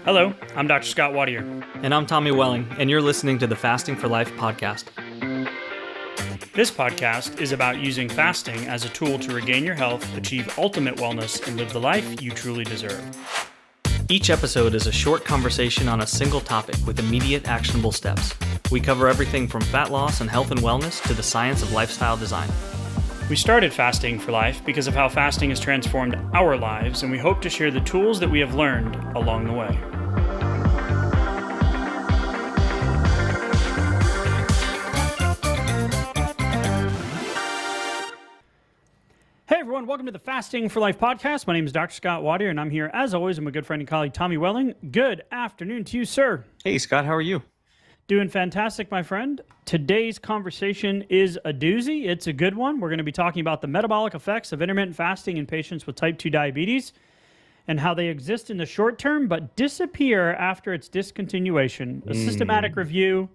Hello, I'm Dr. Scott Wadier. And I'm Tommy Welling, and you're listening to the Fasting for Life podcast. This podcast is about using fasting as a tool to regain your health, achieve ultimate wellness, and live the life you truly deserve. Each episode is a short conversation on a single topic with immediate actionable steps. We cover everything from fat loss and health and wellness to the science of lifestyle design. We started Fasting for Life because of how fasting has transformed our lives, and we hope to share the tools that we have learned along the way. Hey everyone, welcome to the Fasting for Life podcast. My name is Dr. Scott Wadier, and I'm here as always with my good friend and colleague Tommy Welling. Good afternoon to you, sir. Hey Scott, how are you? Doing fantastic, my friend. Today's conversation is a doozy. It's a good one. We're going to be talking about the metabolic effects of intermittent fasting in patients with type 2 diabetes and how they exist in the short term but disappear after its discontinuation. A systematic review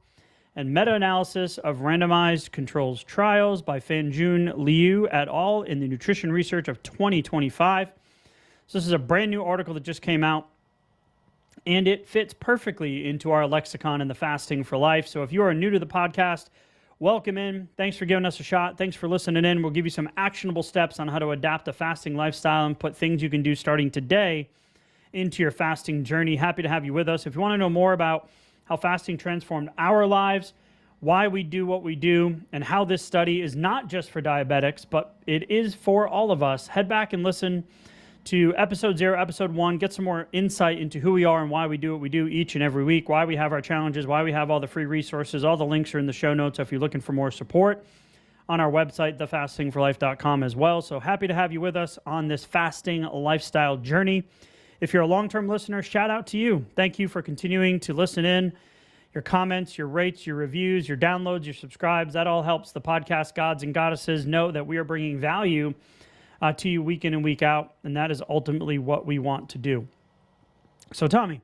and meta-analysis of randomized controls trials by Fanjun Liu et al. In the Nutrition Research of 2025. So this is a brand new article that just came out, and it fits perfectly into our lexicon in the Fasting for Life. So if you are new to the podcast, welcome in. Thanks for giving us a shot. Thanks for listening in. We'll give you some actionable steps on how to adapt a fasting lifestyle and put things you can do starting today into your fasting journey. Happy to have you with us. If you want to know more about how fasting transformed our lives, why we do what we do, and how this study is not just for diabetics, but it is for all of us, head back and listen to episode 0, episode 1, get some more insight into who we are and why we do what we do each and every week, why we have our challenges, why we have all the free resources. All the links are in the show notes if you're looking for more support on our website, thefastingforlife.com as well. So happy to have you with us on this fasting lifestyle journey. If you're a long-term listener, shout out to you. Thank you for continuing to listen in. Your comments, your rates, your reviews, your downloads, your subscribes, that all helps the podcast gods and goddesses know that we are bringing value to you week in and week out, and that is ultimately what we want to do. So Tommy,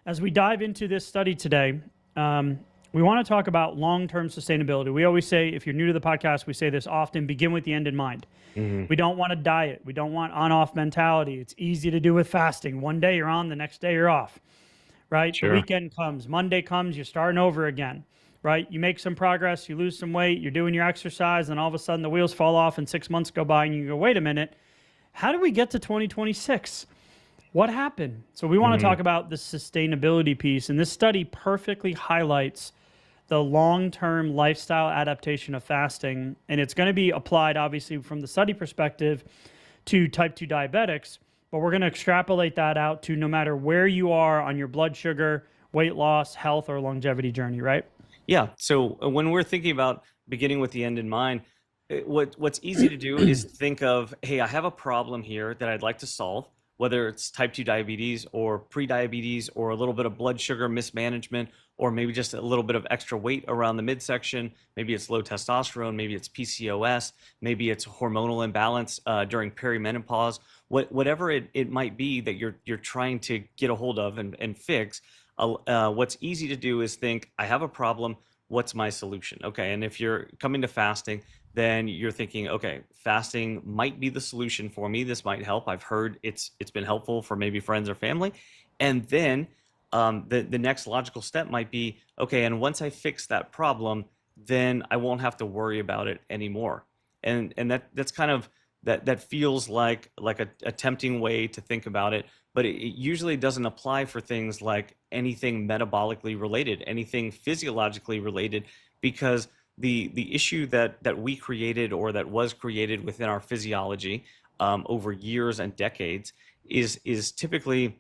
as we dive into this study today, we want to talk about long-term sustainability. We always say, if you're new to the podcast, we say this often, begin with the end in mind. We don't want a diet. We don't want on-off mentality. It's easy to do with fasting. One day you're on, the next day you're off, right? Sure. The weekend comes, Monday comes, you're starting over again, right? You make some progress, you lose some weight, you're doing your exercise, and all of a sudden the wheels fall off and 6 months go by and you go, wait a minute, how do we get to 2026? What happened? So we want to talk about the sustainability piece, and this study perfectly highlights the long-term lifestyle adaptation of fasting, and it's going to be applied, obviously, from the study perspective to type 2 diabetics, but we're going to extrapolate that out to no matter where you are on your blood sugar, weight loss, health, or longevity journey, right? Yeah, so when we're thinking about beginning with the end in mind, what's easy to do is think of, hey, I have a problem here that I'd like to solve, whether it's type 2 diabetes or prediabetes or a little bit of blood sugar mismanagement, or maybe just a little bit of extra weight around the midsection. Maybe it's low testosterone, maybe it's PCOS, maybe it's hormonal imbalance during perimenopause. Whatever it might be that you're trying to get a hold of and fix, what's easy to do is think, I have a problem, what's my solution? Okay, and if you're coming to fasting, then you're thinking, okay, fasting might be the solution for me. This might help. I've heard it's been helpful for maybe friends or family. And then the next logical step might be, okay, and once I fix that problem, then I won't have to worry about it anymore. And that's kind of that feels like a tempting way to think about it, but it usually doesn't apply for things like anything metabolically related, anything physiologically related, because the issue that we created or that was created within our physiology over years and decades is typically,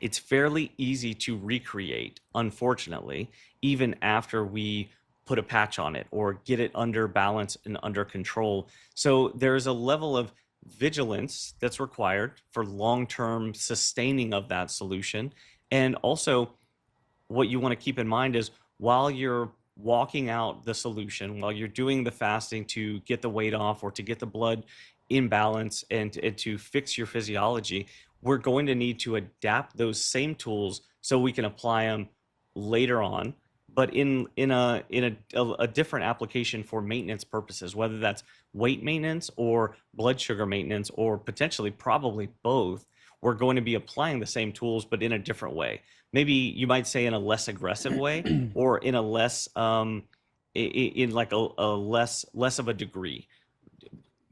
it's fairly easy to recreate, unfortunately, even after we put a patch on it or get it under balance and under control. So there's a level of vigilance that's required for long-term sustaining of that solution. And also what you want to keep in mind is while you're walking out the solution, while you're doing the fasting to get the weight off or to get the blood in balance and to fix your physiology, we're going to need to adapt those same tools so we can apply them later on, but in a different application for maintenance purposes, whether that's weight maintenance or blood sugar maintenance, or potentially probably both. we're going to be applying the same tools, but in a different way. Maybe you might say in a less aggressive way, or in a less, in like a less of a degree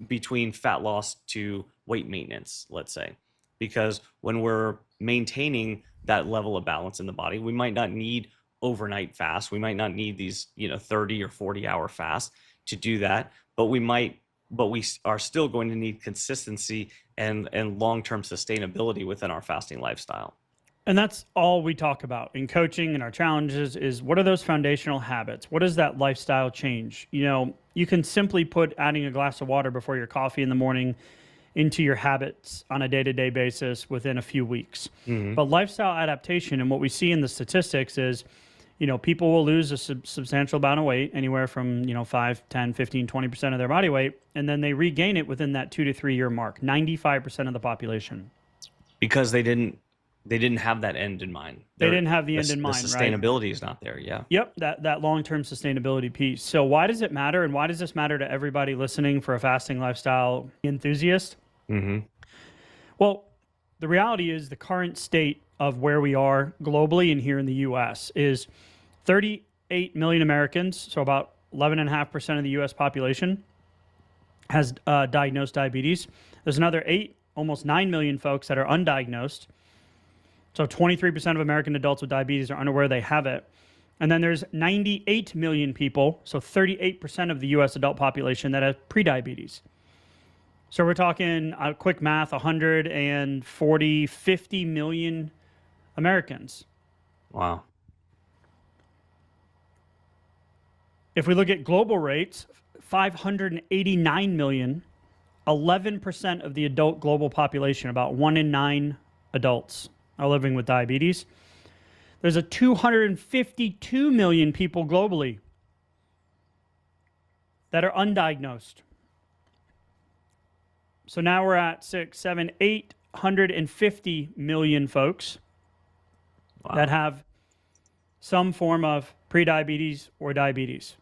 between fat loss to weight maintenance, let's say. Because when we're maintaining that level of balance in the body, we might not need overnight fast. We might not need these, 30 or 40-hour fasts to do that, but we are still going to need consistency and long-term sustainability within our fasting lifestyle. And that's all we talk about in coaching and our challenges is what are those foundational habits? What is that lifestyle change? You can simply put adding a glass of water before your coffee in the morning into your habits on a day-to-day basis within a few weeks. Mm-hmm. But lifestyle adaptation, and what we see in the statistics is, people will lose a substantial amount of weight, anywhere from, 5, 10, 15, 20% of their body weight, and then they regain it within that 2 to 3 year mark, 95% of the population. Because they didn't have that end in mind. They didn't have the end in mind, the sustainability is not there, yeah. Yep, that long-term sustainability piece. So why does it matter, and why does this matter to everybody listening for a fasting lifestyle enthusiast? Mm-hmm. Well, the reality is the current state of where we are globally and here in the U.S. is 38 million Americans, so about 11.5% of the U.S. population, has diagnosed diabetes. There's another almost 9 million folks that are undiagnosed. So 23% of American adults with diabetes are unaware they have it. And then there's 98 million people, so 38% of the U.S. adult population that have prediabetes. So we're talking, quick math, 50 million Americans. Wow. If we look at global rates, 589 million, 11% of the adult global population, about 1 in 9 adults are living with diabetes. There's a 252 million people globally that are undiagnosed. So now we're at 850 million folks that have some form of prediabetes or diabetes.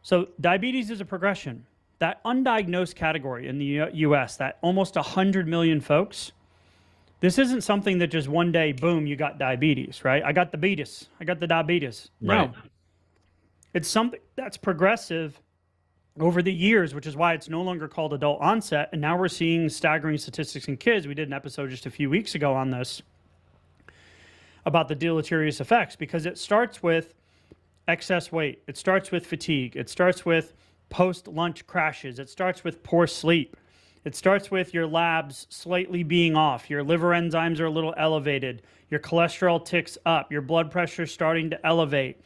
So diabetes is a progression. That undiagnosed category in the U.S., that almost 100 million folks, this isn't something that just one day, boom, you got diabetes, right? I got the diabetes. Right. No. It's something that's progressive over the years, which is why it's no longer called adult onset. And now we're seeing staggering statistics in kids. We did an episode just a few weeks ago on this about the deleterious effects, because it starts with excess weight. It starts with fatigue. It starts with post-lunch crashes. It starts with poor sleep. It starts with your labs slightly being off. Your liver enzymes are a little elevated. Your cholesterol ticks up. Your blood pressure is starting to elevate.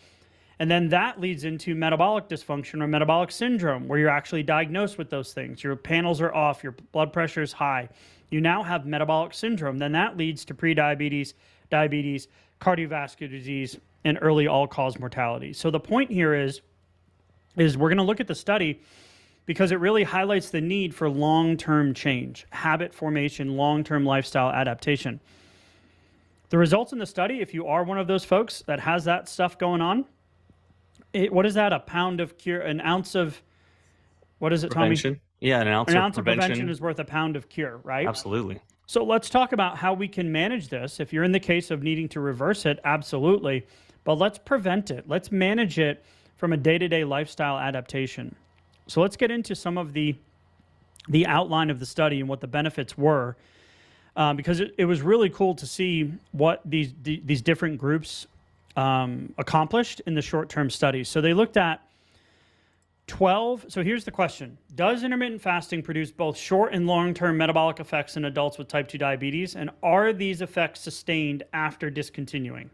And then that leads into metabolic dysfunction or metabolic syndrome, where you're actually diagnosed with those things. Your panels are off. Your blood pressure is high. You now have metabolic syndrome. Then that leads to prediabetes, diabetes, cardiovascular disease, and early all-cause mortality. So the point here is we're going to look at the study because it really highlights the need for long-term change, habit formation, long-term lifestyle adaptation. The results in the study, if you are one of those folks that has that stuff going on, what is that? An ounce of, what is it, prevention. Tommy? Yeah, an ounce of prevention is worth a pound of cure, right? Absolutely. So let's talk about how we can manage this. If you're in the case of needing to reverse it, absolutely. But let's prevent it. Let's manage it from a day-to-day lifestyle adaptation. So let's get into some of the outline of the study and what the benefits were, because it was really cool to see what these different groups accomplished in the short-term studies. So they looked at 12. So here's the question. Does intermittent fasting produce both short and long-term metabolic effects in adults with type 2 diabetes? And are these effects sustained after discontinuing?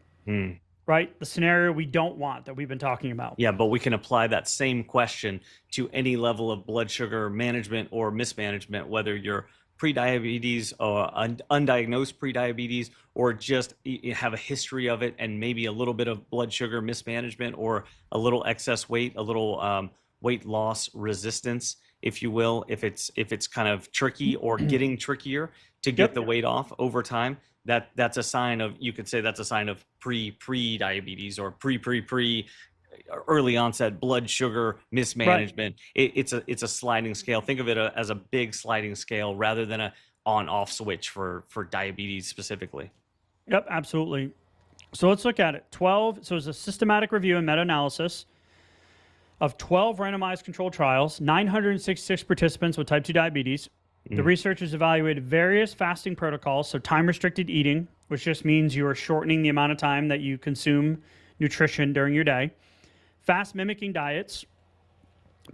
Right? The scenario we don't want that we've been talking about. Yeah, but we can apply that same question to any level of blood sugar management or mismanagement, whether you're prediabetes or undiagnosed prediabetes, or just you have a history of it and maybe a little bit of blood sugar mismanagement or a little excess weight, a little weight loss resistance, if you will, if it's kind of tricky or getting trickier to get the weight off over time. That's a sign of, you could say that's a sign of pre-diabetes or pre early onset blood sugar mismanagement. Right. It's a sliding scale. Think of it as a big sliding scale rather than a on-off switch for diabetes specifically. Yep, absolutely. So let's look at it. So it's a systematic review and meta-analysis of 12 randomized controlled trials, 966 participants with type 2 diabetes. The researchers evaluated various fasting protocols, so time-restricted eating, which just means you are shortening the amount of time that you consume nutrition during your day, fast-mimicking diets,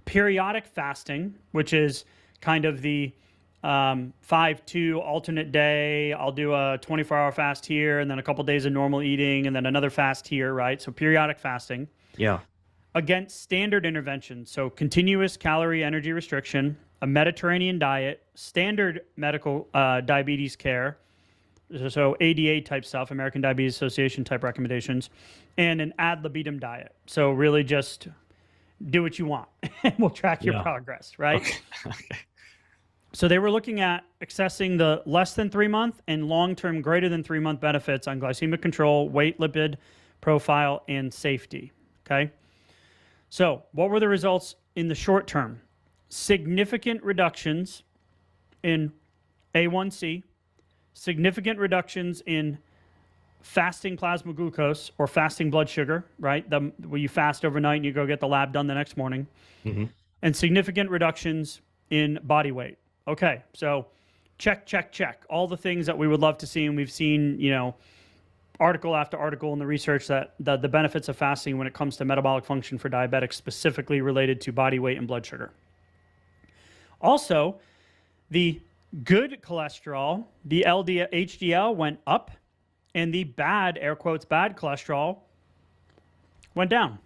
periodic fasting, which is kind of the 5-2 alternate day. I'll do a 24-hour fast here, and then a couple days of normal eating, and then another fast here, right? So periodic fasting. Yeah. Against standard interventions, so continuous calorie energy restriction, a Mediterranean diet, standard medical diabetes care, so ADA type stuff, American Diabetes Association type recommendations, and an ad libitum diet. So really just do what you want, and we'll track your progress, right? Okay. So they were looking at accessing the less than 3 month and long-term greater than 3 month benefits on glycemic control, weight, lipid profile, and safety, okay? So what were the results in the short term? Significant reductions in A1C, significant reductions in fasting plasma glucose or fasting blood sugar, right? Where you fast overnight and you go get the lab done the next morning, and significant reductions in body weight. Okay, so check, check, check. All the things that we would love to see, and we've seen, article after article in the research that the benefits of fasting when it comes to metabolic function for diabetics, specifically related to body weight and blood sugar. Also, the good cholesterol, the HDL went up, and the bad, air quotes, bad cholesterol went down.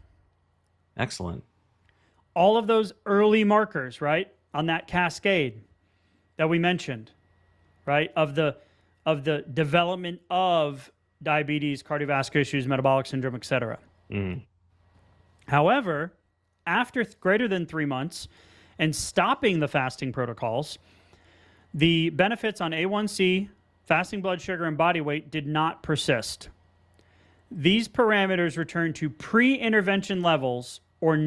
Excellent. All of those early markers, right, on that cascade that we mentioned, right, of the development of diabetes, cardiovascular issues, metabolic syndrome, etc. However, after greater than 3 months and stopping the fasting protocols, the benefits on A1C, fasting blood sugar, and body weight did not persist. These parameters returned to pre-intervention levels or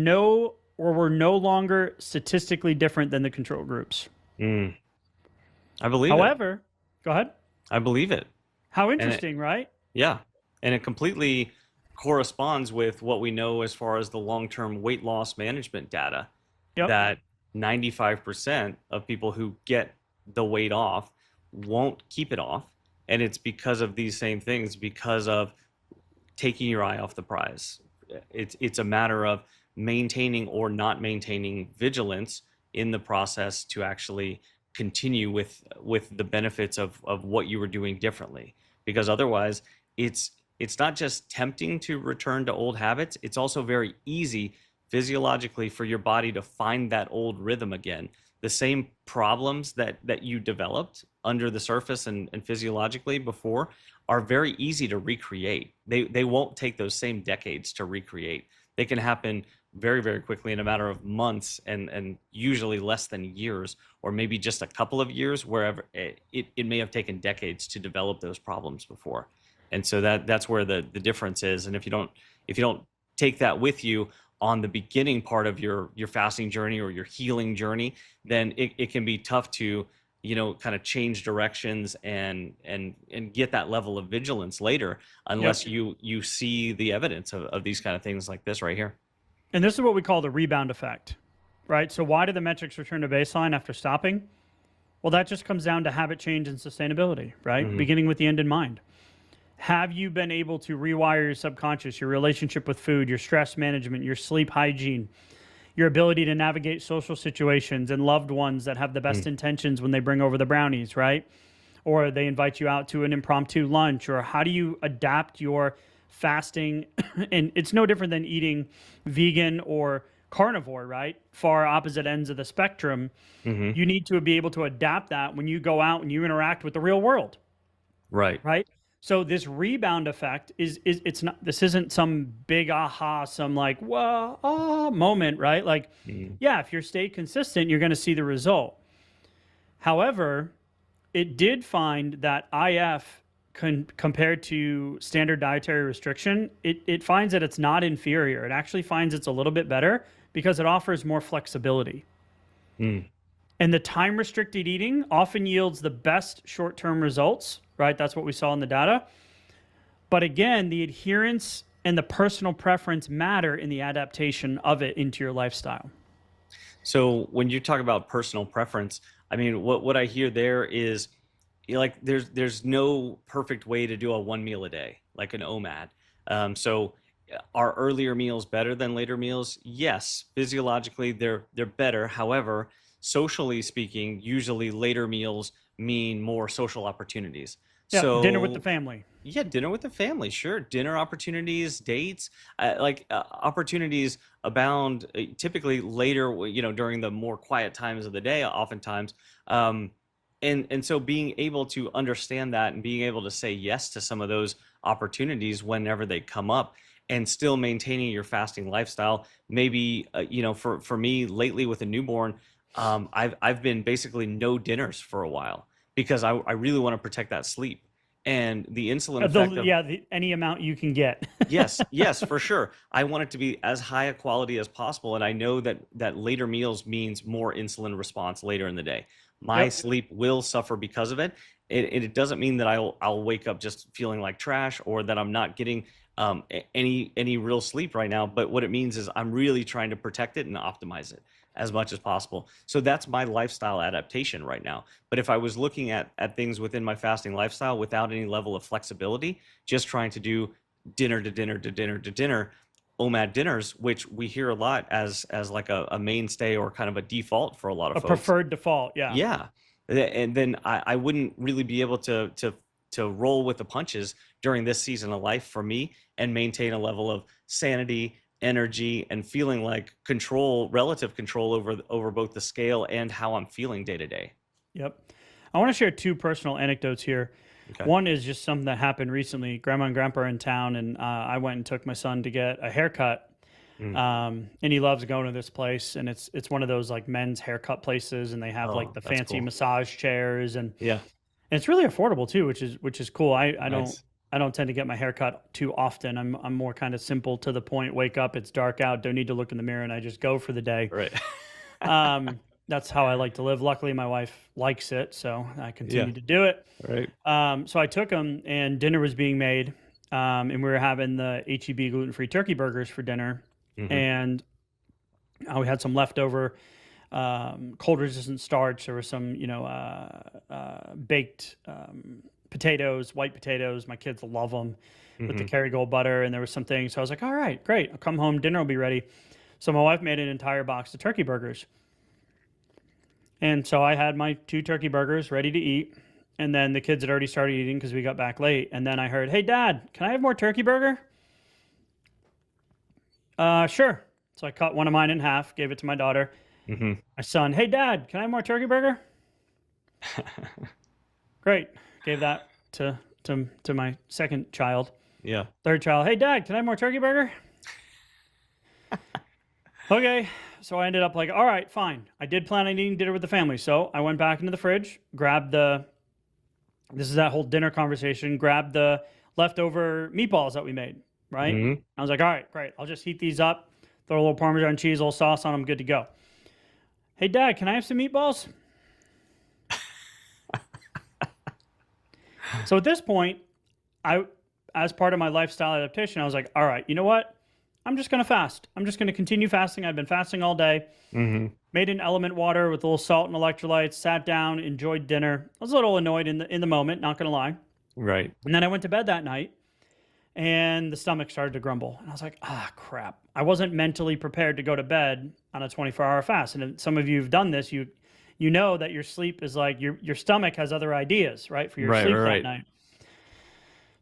were no longer statistically different than the control groups. I believe However, go ahead. I believe it. How interesting, right? Yeah. And it completely corresponds with what we know as far as the long-term weight loss management data, that 95% of people who get the weight off won't keep it off. And it's because of these same things, because of taking your eye off the prize. It's a matter of maintaining or not maintaining vigilance in the process to actually continue with the benefits of what you were doing differently. Because otherwise, it's not just tempting to return to old habits, it's also very easy physiologically for your body to find that old rhythm again. The same problems that you developed under the surface and physiologically before are very easy to recreate. They won't take those same decades to recreate. They can happen very, very quickly in a matter of months and usually less than years, or maybe just a couple of years, wherever it may have taken decades to develop those problems before. And so that's where the difference is. And if you don't take that with you on the beginning part of your fasting journey or your healing journey, then it can be tough to, kind of change directions and get that level of vigilance later, unless you see the evidence of these kind of things like this right here. And this is what we call the rebound effect, right? So why do the metrics return to baseline after stopping? Well, that just comes down to habit change and sustainability, right? Beginning with the end in mind. Have you been able to rewire your subconscious, your relationship with food, your stress management, your sleep hygiene, your ability to navigate social situations and loved ones that have the best intentions when they bring over the brownies, right? Or they invite you out to an impromptu lunch, or how do you adapt your fasting? And it's no different than eating vegan or carnivore, right? Far opposite ends of the spectrum. You need to be able to adapt that when you go out and you interact with the real world. Right. Right. So this rebound effect it's not, this isn't some big aha, some like, whoa, moment, right? Like, yeah, if you stay consistent, you're going to see the result. However, it did find that IF compared to standard dietary restriction, it finds that it's not inferior. It actually finds it's a little bit better because it offers more flexibility. And the time restricted eating often yields the best short term results, right? That's what we saw in the data. But again, the adherence and the personal preference matter in the adaptation of it into your lifestyle. So when you talk about personal preference, I mean, what I hear there is, like there's no perfect way to do a one meal a day, like an OMAD. So are earlier meals better than later meals? Yes, physiologically they're better. However, socially speaking, usually later meals mean more social opportunities. Yeah, dinner with the So family. yeah, dinner with the family, sure. Dinner opportunities, dates, opportunities abound typically later, during the more quiet times of the day, oftentimes. Um, and so being able to understand that and being able to say yes to some of those opportunities whenever they come up, and still maintaining your fasting lifestyle. Maybe, for me lately with a newborn, I've been basically no dinners for a while because I really want to protect that sleep and the insulin effect of. Any amount you can get. Yes, yes, for sure. I want it to be as high a quality as possible, and I know that later meals means more insulin response later in the day. My Yep. sleep will suffer because of it. It doesn't mean that I'll wake up just feeling like trash or that I'm not getting any real sleep right now. But what it means is I'm really trying to protect it and optimize it as much as possible. So that's my lifestyle adaptation right now. But if I was looking at things within my fasting lifestyle without any level of flexibility, just trying to do dinner to dinner to dinner to dinner, OMAD dinners, which we hear a lot as like a mainstay or kind of a default for a lot of A folks. preferred default. Yeah. Yeah. And then I wouldn't really be able to roll with the punches during this season of life for me and maintain a level of sanity, energy, and feeling like relative control over both the scale and how I'm feeling day to day. Yep. I want to share two personal anecdotes here. Okay. One is just something that happened recently. Grandma and grandpa are in town, and I went and took my son to get a haircut. Mm. And he loves going to this place, and it's one of those like men's haircut places, and they have like Oh, the that's fancy cool. massage chairs, and Yeah. it's really affordable too, which is cool. Nice. I don't tend to get my hair cut too often. I'm more kind of simple to the point. Wake up, it's dark out, don't need to look in the mirror, and I just go for the day. Right. That's how I like to live. Luckily, my wife likes it, so I Yeah. continue to do it. Right. So I took him, and dinner was being made, and we were having the HEB gluten-free turkey burgers for dinner, Hmm. and we had some leftover cold-resistant starch. There was some, baked potatoes, white potatoes. My kids love them with the Hmm. Kerrygold butter, and there was some things. So I was like, all right, great. I'll come home, dinner will be ready. So my wife made an entire box of turkey burgers. And so I had my 2 turkey burgers ready to eat. And then the kids had already started eating because we got back late. And then I heard, hey, Dad, can I have more turkey burger? Sure. So I cut one of mine in half, gave it to my daughter. Hmm. My son, hey, Dad, can I have more turkey burger? Great. Gave that to my second child. Yeah. Third child, hey, Dad, can I have more turkey burger? Okay. So I ended up like, all right, fine. I did plan on eating dinner with the family. So I went back into the fridge, grabbed this is that whole dinner conversation, grabbed the leftover meatballs that we made, right? Hmm. I was like, all right, great. I'll just heat these up, throw a little Parmesan cheese, a little sauce on them, good to go. Hey, Dad, can I have some meatballs? So at this point, as part of my lifestyle adaptation, I was like, all right, you know what? I'm just going to fast. I'm just going to continue fasting. I've been fasting all day. Hmm. Made an element water with a little salt and electrolytes, sat down, enjoyed dinner. I was a little annoyed in the moment, not going to lie. Right. And then I went to bed that night, and the stomach started to grumble. And I was like, crap. I wasn't mentally prepared to go to bed on a 24-hour fast. And some of you have done this. You know that your sleep is like your stomach has other ideas, right, for your Right. sleep Right. that Right. night.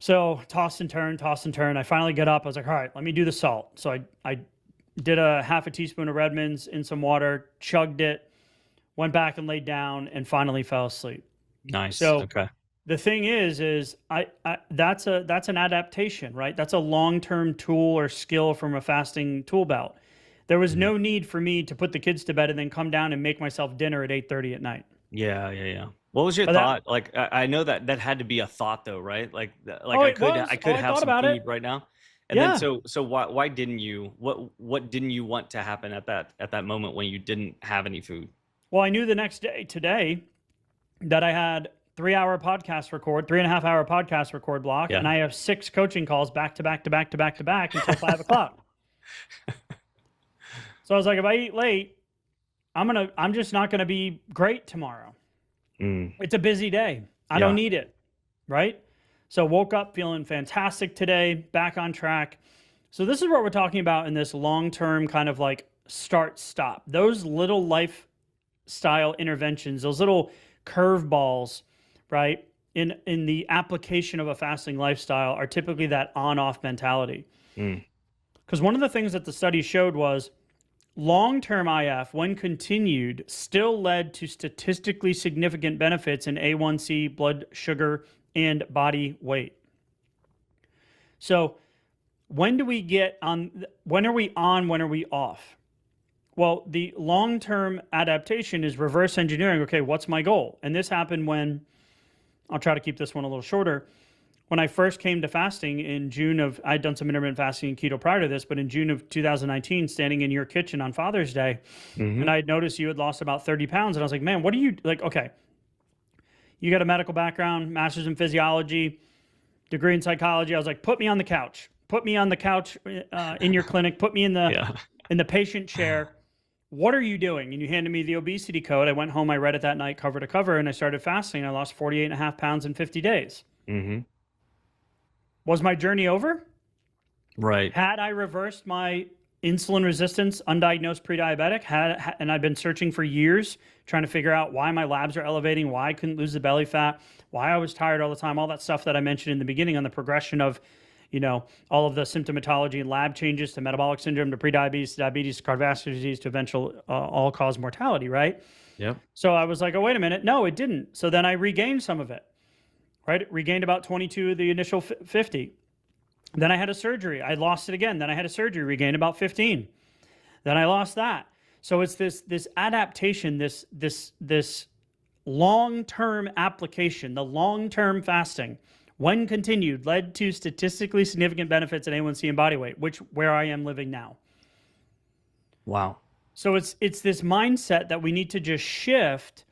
So tossed and turned, tossed and turned. I finally get up. I was like, all right, let me do the salt. So I did a half a teaspoon of Redmond's in some water, chugged it, went back and laid down, and finally fell asleep. Nice. So Okay. the thing is that's an adaptation, right? That's a long-term tool or skill from a fasting tool belt. There was Mhm. no need for me to put the kids to bed and then come down and make myself dinner at 8:30 at night. Yeah, yeah, yeah. What was your But that thought? Like, I know that had to be a thought though, right? Like, like oh, it was. I Oh, could I have thought some about it. food right now. And then Yeah. so why didn't you? What didn't you want to happen at that moment when you didn't have any food? Well, I knew the next day, today, that I had 3 and a half hour podcast record block, and Yeah. I have 6 coaching calls back to back to back to back to back until 5 o'clock. So I was like, if I eat late, I'm just not gonna be great tomorrow. Mm. It's a busy day. I don't Yeah. need it, right? So woke up feeling fantastic today, back on track. So this is what we're talking about in this long-term kind of like start stop. Those little lifestyle interventions, those little curveballs, right? In the application of a fasting lifestyle are typically that on-off mentality. Mm. Because one of the things that the study showed was long-term IF, when continued, still led to statistically significant benefits in A1C, blood sugar, and body weight. So when do we get on? When are we on? When are we off? Well, the long-term adaptation is reverse engineering. Okay, what's my goal? And this happened when, I'll try to keep this one a little shorter. When I first came to fasting in June of, I'd done some intermittent fasting and keto prior to this, but in June of 2019, standing in your kitchen on Father's Day, Mm-hmm. and I had noticed you had lost about 30 pounds. And I was like, man, what are you, like, okay, you got a medical background, master's in physiology, degree in psychology. I was like, put me on the couch. Put me on the couch in your clinic. Put me in Yeah. the patient chair. What are you doing? And you handed me the obesity code. I went home, I read it that night cover to cover, and I started fasting. I lost 48 and a half pounds in 50 days. Mm-hmm. Was my journey over? Right. Had I reversed my insulin resistance, undiagnosed prediabetic, and I'd been searching for years trying to figure out why my labs are elevating, why I couldn't lose the belly fat, why I was tired all the time, all that stuff that I mentioned in the beginning on the progression of, all of the symptomatology and lab changes to metabolic syndrome, to prediabetes, to diabetes, to cardiovascular disease, to eventual all-cause mortality, right? Yep. So I was like, oh, wait a minute. No, it didn't. So then I regained some of it, right? Regained about 22 of the initial 50. Then I had a surgery. I lost it again. Then I had a surgery, regained about 15. Then I lost that. So it's this adaptation, this long-term application, the long-term fasting, when continued, led to statistically significant benefits in A1C and body weight, where I am living now. Wow. So it's this mindset that we need to just shift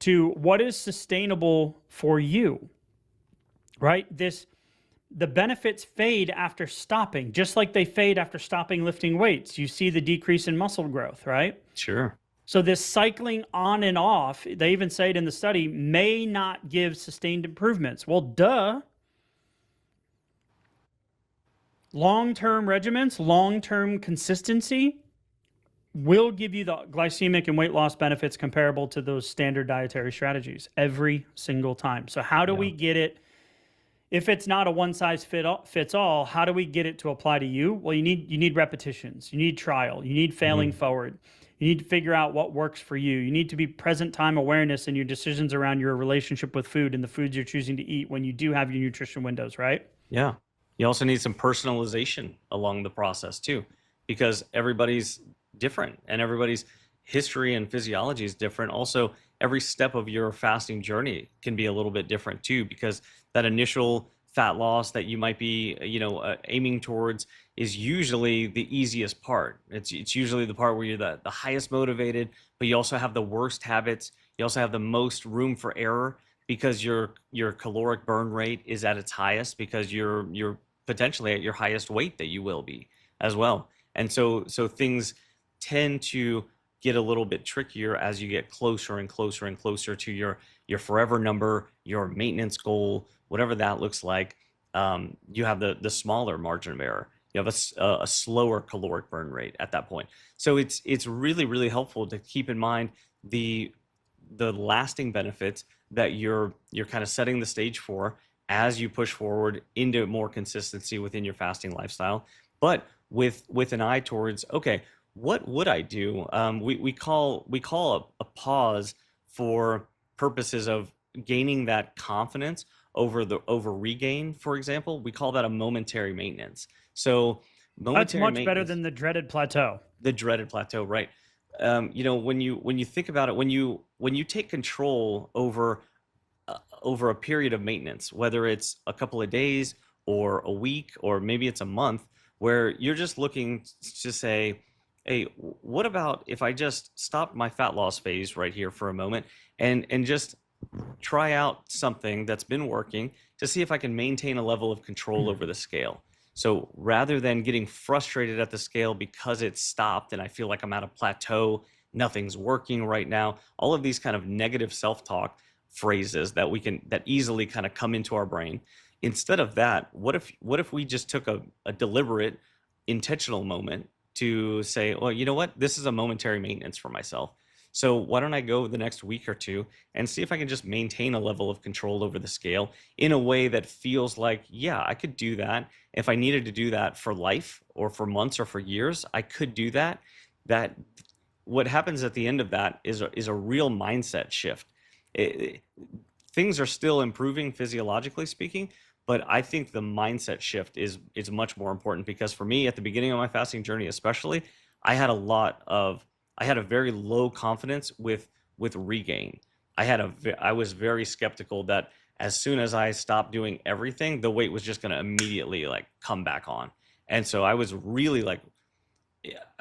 to what is sustainable for you, right? The benefits fade after stopping, just like they fade after stopping lifting weights. You see the decrease in muscle growth, right? Sure. So this cycling on and off, they even say it in the study, may not give sustained improvements. Well, duh. Long-term regimens, long-term consistency will give you the glycemic and weight loss benefits comparable to those standard dietary strategies every single time. So how do we get it? If it's not a one-size-fits all, how do we get it to apply to you? Well, you need repetitions. You need trial. You need failing forward. You need to figure out what works for you. You need to be present time awareness in your decisions around your relationship with food and the foods you're choosing to eat when you do have your nutrition windows, right? Yeah. You also need some personalization along the process too, because everybody's different and everybody's history and physiology is different. Also, every step of your fasting journey can be a little bit different too, because that initial fat loss that you might be, aiming towards is usually the easiest part. It's usually the part where you're the highest motivated, but you also have the worst habits. You also have the most room for error because your caloric burn rate is at its highest because you're potentially at your highest weight that you will be as well. And so things tend to get a little bit trickier as you get closer and closer and closer to your forever number, your maintenance goal, whatever that looks like. You have the smaller margin of error. You have a slower caloric burn rate at that point. So it's really, really helpful to keep in mind the lasting benefits that you're kind of setting the stage for as you push forward into more consistency within your fasting lifestyle, but with an eye towards, okay, what would I do? We call a pause for purposes of gaining that confidence over regain, for example. We call that a momentary maintenance. So That's momentary much better maintenance, than the dreaded plateau. the dreaded plateau, right? When you think about it, when you take control over a period of maintenance, whether it's a couple of days or a week or maybe it's a month, where you're just looking to say, hey, what about if I just stop my fat loss phase right here for a moment and just try out something that's been working to see if I can maintain a level of control over the scale. So rather than getting frustrated at the scale because it's stopped and I feel like I'm at a plateau, nothing's working right now, all of these kind of negative self-talk phrases that easily kind of come into our brain. Instead of that, what if we just took a deliberate, intentional moment to say, well, you know what? This is a momentary maintenance for myself. So why don't I go the next week or two and see if I can just maintain a level of control over the scale in a way that feels like, yeah, I could do that. If I needed to do that for life or for months or for years, I could do that. That what happens at the end of that is a real mindset shift. It- Things are still improving physiologically speaking, but I think the mindset shift is much more important because for me at the beginning of my fasting journey especially, I had a lot of I had a very low confidence with regain. I was very skeptical that as soon as I stopped doing everything, the weight was just going to immediately like come back on. And so I was really like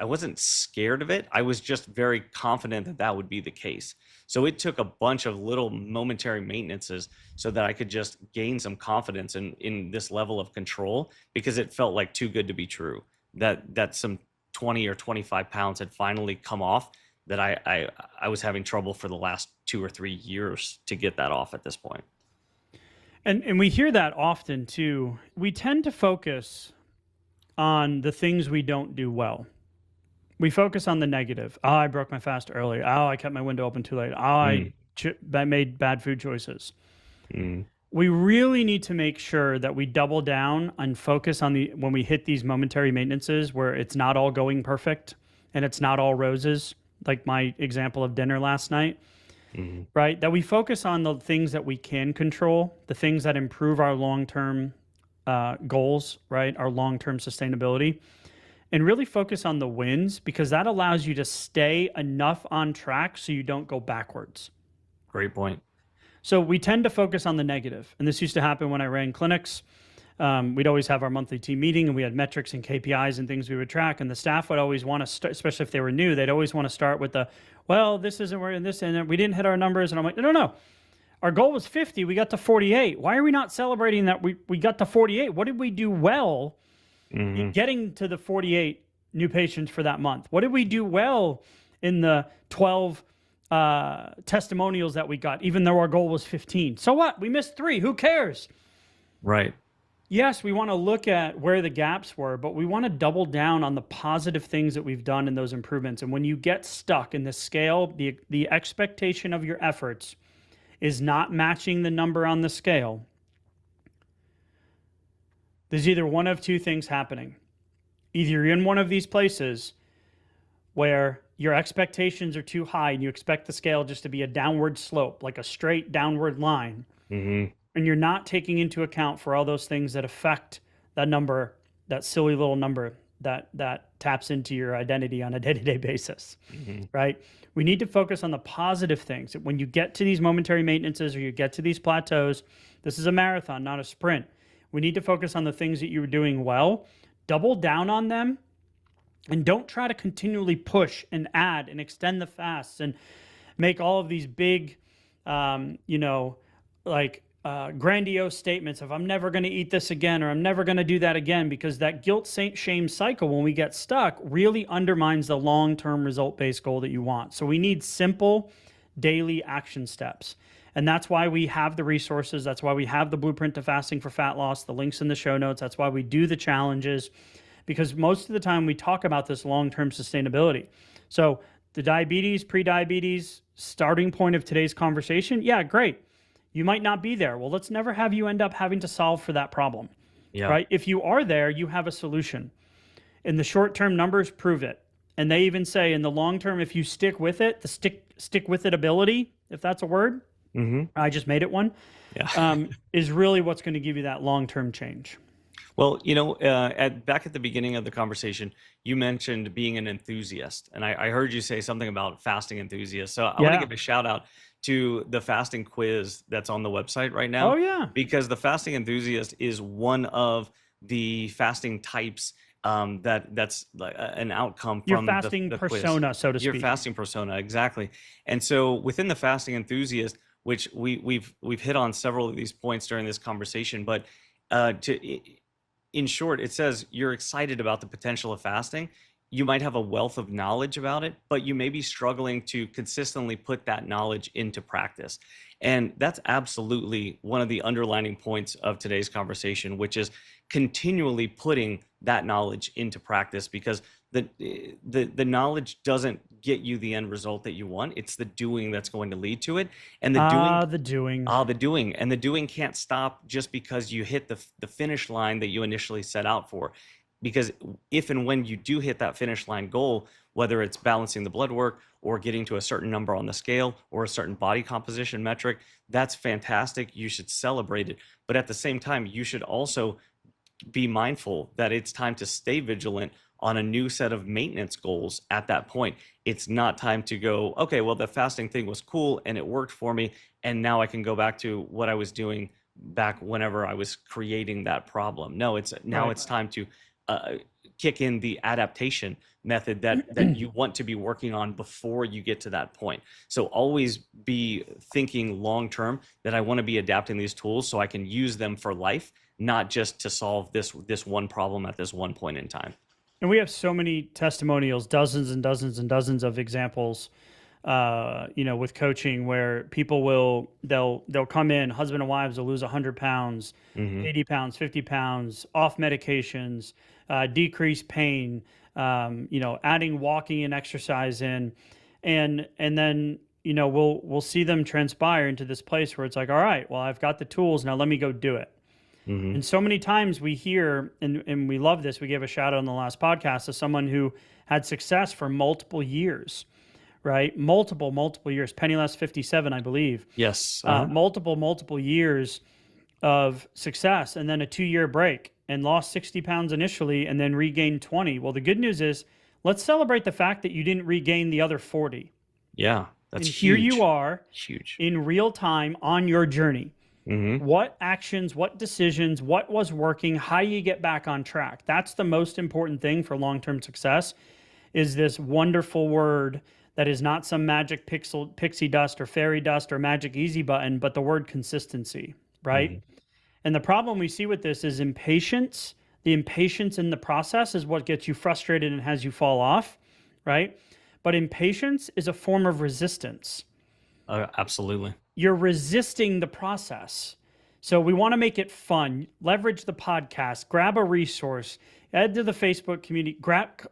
I wasn't scared of it. I was just very confident that that would be the case. So it took a bunch of little momentary maintenances so that I could just gain some confidence in this level of control because it felt like too good to be true. That some 20 or 25 pounds had finally come off that I was having trouble for the last 2 or 3 years to get that off at this point. And we hear that often too. We tend to focus on the things we don't do well. We focus on the negative. Oh, I broke my fast early. Oh, I kept my window open too late. Oh, Mm, I made bad food choices. mm, We really need to make sure that we double down and focus on the when we hit these momentary maintenances where it's not all going perfect and it's not all roses, like my example of dinner last night, mm. right? That we focus on the things that we can control, the things that improve our long-term goals, right? Our long-term sustainability, and really focus on the wins because that allows you to stay enough on track so you don't go backwards. Great point. So we tend to focus on the negative. And this used to happen when I ran clinics. We'd always have our monthly team meeting and we had metrics and KPIs and things we would track. And the staff would always want to start, especially if they were new, they'd always want to start with well, this isn't where this, and we didn't hit our numbers. And I'm like, no. Our goal was 50. We got to 48. Why are we not celebrating that we got to 48? What did we do well in Hmm. getting to the 48 new patients for that month? What did we do well in the 12 testimonials that we got, even though our goal was 15? So what? We missed 3. Who cares? Right. Yes, we want to look at where the gaps were, but we want to double down on the positive things that we've done in those improvements. And when you get stuck in the scale, the expectation of your efforts is not matching the number on the scale, there's either one of two things happening. Either you're in one of these places where your expectations are too high and you expect the scale just to be a downward slope, like a straight downward line, Hmm. and you're not taking into account for all those things that affect that number, that silly little number that taps into your identity on a day-to-day basis, Hmm. right? We need to focus on the positive things. When you get to these momentary maintenances or you get to these plateaus, this is a marathon, not a sprint. We need to focus on the things that you're doing well, double down on them, and don't try to continually push and add and extend the fasts and make all of these big, grandiose statements of I'm never going to eat this again or I'm never going to do that again, because that guilt shame cycle, when we get stuck, really undermines the long-term result-based goal that you want. So we need simple daily action steps. And that's why we have the resources. That's why we have the blueprint to fasting for fat loss, the links in the show notes. That's why we do the challenges, because most of the time we talk about this long-term sustainability. So the diabetes, pre-diabetes starting point of today's conversation, yeah, great. You might not be there. Well, let's never have you end up having to solve for that problem, Yeah. right? If you are there, you have a solution. In the short-term numbers prove it. And they even say in the long term, if you stick with it, the stick with it ability, if that's a word, Hmm. I just made it one, Yeah. is really what's going to give you that long-term change. Well, back at the beginning of the conversation, you mentioned being an enthusiast, and I heard you say something about fasting enthusiasts. So I want to Yeah. give a shout out to the fasting quiz that's on the website right Oh, now, yeah. because the fasting enthusiast is one of the fasting types that's like an outcome Your from fasting the quiz. persona, so to Your speak. fasting persona, exactly. And so within the fasting enthusiast, which we've hit on several of these points during this conversation, but in short, it says you're excited about the potential of fasting. You might have a wealth of knowledge about it, but you may be struggling to consistently put that knowledge into practice. And that's absolutely one of the underlining points of today's conversation, which is continually putting that knowledge into practice, because the knowledge doesn't get you the end result that you want. It's the doing that's going to lead to it. And the doing can't stop just because you hit the finish line that you initially set out for. Because if and when you do hit that finish line goal, whether it's balancing the blood work or getting to a certain number on the scale or a certain body composition metric, that's fantastic. You should celebrate it. But at the same time, you should also be mindful that it's time to stay vigilant on a new set of maintenance goals at that point. It's not time to go, okay, well, the fasting thing was cool and it worked for me, and now I can go back to what I was doing back whenever I was creating that problem. No, it's time to kick in the adaptation method that you want to be working on before you get to that point. So always be thinking long term that I want to be adapting these tools so I can use them for life, not just to solve this one problem at this one point in time. And we have so many testimonials, dozens and dozens and dozens of examples, with coaching, where people they'll come in, husband and wives will lose 100 pounds, 80 pounds, 50 pounds, off medications, decrease pain, adding walking and exercise in, and then, we'll see them transpire into this place where it's like, all right, well, I've got the tools, now let me go do it. And so many times we hear, and we love this, we gave a shout out on the last podcast to someone who had success for multiple years, right? Multiple years. Penniless 57, I believe. Yes. Multiple years of success, and then a 2-year break, and lost 60 pounds initially and then regained 20. Well, the good news is, let's celebrate the fact that you didn't regain the other 40. Yeah, that's and huge. Here you are, huge, in real time on your journey. What actions, what decisions, what was working, how do you get back on track? That's the most important thing for long-term success, is this wonderful word that is not some magic pixie dust or fairy dust or magic easy button, but the word consistency, right? And the problem we see with this is impatience. The impatience in the process is what gets you frustrated and has you fall off, right? But impatience is a form of resistance. Absolutely. You're resisting the process. So we want to make it fun. Leverage the podcast, grab a resource, add to the Facebook community,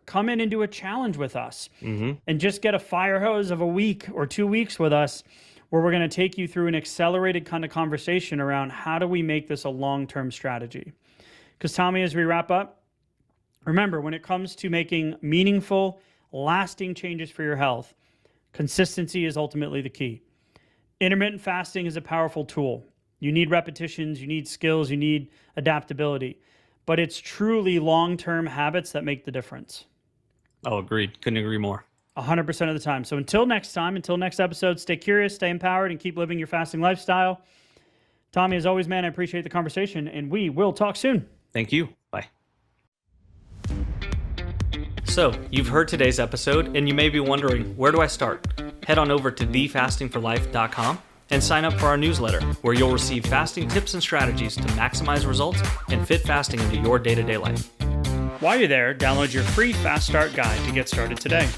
come in and do a challenge with us, and just get a fire hose of a week or 2 weeks with us, where we're going to take you through an accelerated kind of conversation around how do we make this a long-term strategy. Because Tommy, as we wrap up, remember, when it comes to making meaningful, lasting changes for your health, consistency is ultimately the key. Intermittent fasting is a powerful tool. You need repetitions, you need skills, you need adaptability. But it's truly long-term habits that make the difference. Oh, agreed. Couldn't agree more. 100% of the time. So until next episode, stay curious, stay empowered, and keep living your fasting lifestyle. Tommy, as always, man, I appreciate the conversation, and we will talk soon. Thank you. Bye. So, you've heard today's episode, and you may be wondering, where do I start? Head on over to thefastingforlife.com and sign up for our newsletter, where you'll receive fasting tips and strategies to maximize results and fit fasting into your day-to-day life. While you're there, download your free Fast Start guide to get started today.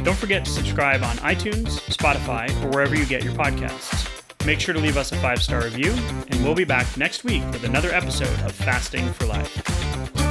Don't forget to subscribe on iTunes, Spotify, or wherever you get your podcasts. Make sure to leave us a 5-star review, and we'll be back next week with another episode of Fasting for Life.